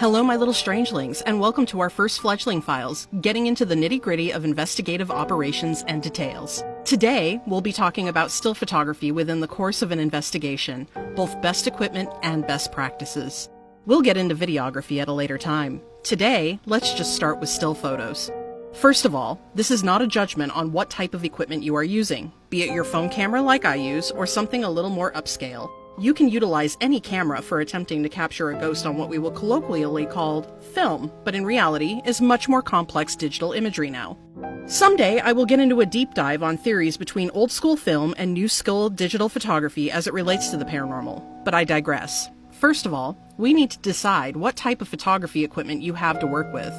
Hello, my little strangelings, and welcome to our first Fledgling Files, getting into the nitty-gritty of investigative operations and details. Today, we'll be talking about still photography within the course of an investigation, both best equipment and best practices. We'll get into videography at a later time. Today, let's just start with still photos. First of all, this is not a judgment on what type of equipment you are using, be it your phone camera like I use, or something a little more upscale. You can utilize any camera for attempting to capture a ghost on what we will colloquially call film, but in reality is much more complex digital imagery now. Someday I will get into a deep dive on theories between old school film and new school digital photography as it relates to the paranormal, but I digress. First of all, we need to decide what type of photography equipment you have to work with.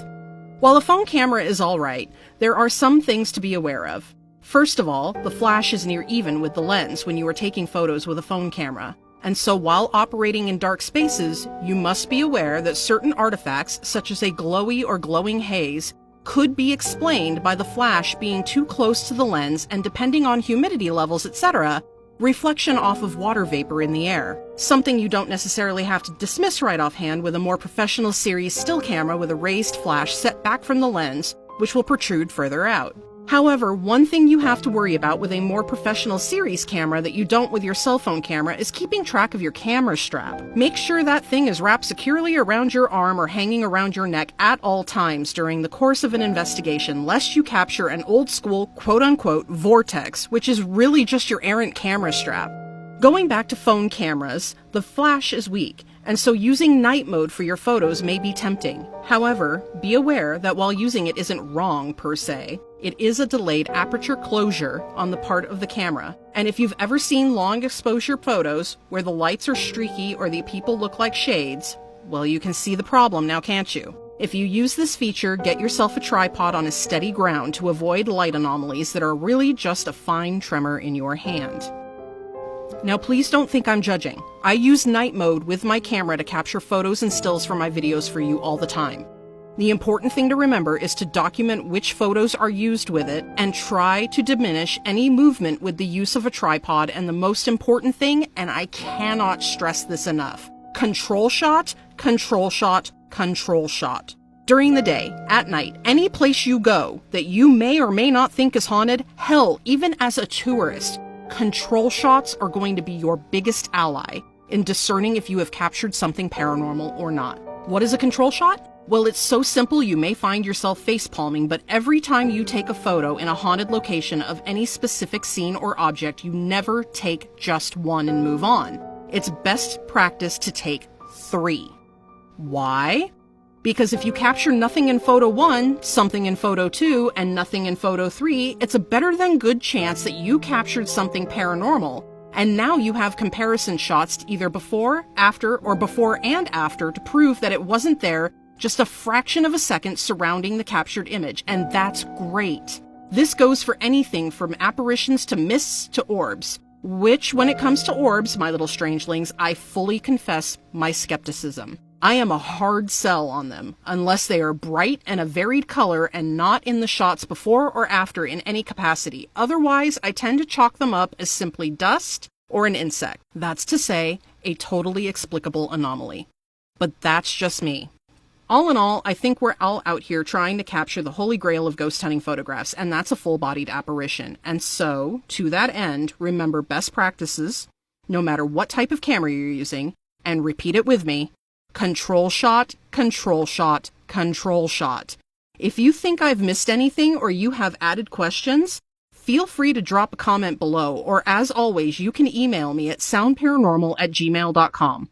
While a phone camera is alright, there are some things to be aware of. First of all, the flash is near even with the lens when you are taking photos with a phone camera. And so while operating in dark spaces, you must be aware that certain artifacts, such as a glowy or glowing haze, could be explained by the flash being too close to the lens and, depending on humidity levels, etc., reflection off of water vapor in the air. Something you don't necessarily have to dismiss right offhand with a more professional series still camera with a raised flash set back from the lens, which will protrude further out. However, one thing you have to worry about with a more professional series camera that you don't with your cell phone camera is keeping track of your camera strap. Make sure that thing is wrapped securely around your arm or hanging around your neck at all times during the course of an investigation, lest you capture an old school quote-unquote vortex, which is really just your errant camera strap. Going back to phone cameras, the flash is weak, and so using night mode for your photos may be tempting. However, be aware that while using it isn't wrong per se, it is a delayed aperture closure on the part of the camera. And if you've ever seen long exposure photos where the lights are streaky or the people look like shades, well, you can see the problem now, can't you? If you use this feature, get yourself a tripod on a steady ground to avoid light anomalies that are really just a fine tremor in your hand. Now please don't think I'm judging. I use night mode with my camera to capture photos and stills for my videos for you all the time. The important thing to remember is to document which photos are used with it and try to diminish any movement with the use of a tripod, and the most important thing, and I cannot stress this enough, control shot, control shot, control shot. During the day, at night, any place you go that you may or may not think is haunted, hell, even as a tourist, control shots are going to be your biggest ally in discerning if you have captured something paranormal or not. What is a control shot? Well, it's so simple you may find yourself face-palming, but every time you take a photo in a haunted location of any specific scene or object, you never take just one and move on. It's best practice to take 3. Why? Because if you capture nothing in photo 1, something in photo 2, and nothing in photo 3, it's a better than good chance that you captured something paranormal, and now you have comparison shots either before, after, or before and after to prove that it wasn't there just a fraction of a second surrounding the captured image, and that's great. This goes for anything from apparitions to mists to orbs, which, when it comes to orbs, my little strangelings, I fully confess my skepticism. I am a hard sell on them, unless they are bright and a varied color and not in the shots before or after in any capacity. Otherwise, I tend to chalk them up as simply dust or an insect. That's to say, a totally explicable anomaly. But that's just me. All in all, I think we're all out here trying to capture the holy grail of ghost hunting photographs, and that's a full-bodied apparition. And so, to that end, remember best practices, no matter what type of camera you're using, and repeat it with me, control shot, control shot, control shot. If you think I've missed anything or you have added questions, feel free to drop a comment below, or as always, you can email me at soundparanormal@gmail.com.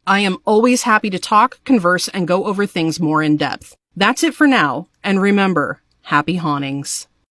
I am always happy to talk, converse, and go over things more in depth. That's it for now, and remember, happy hauntings.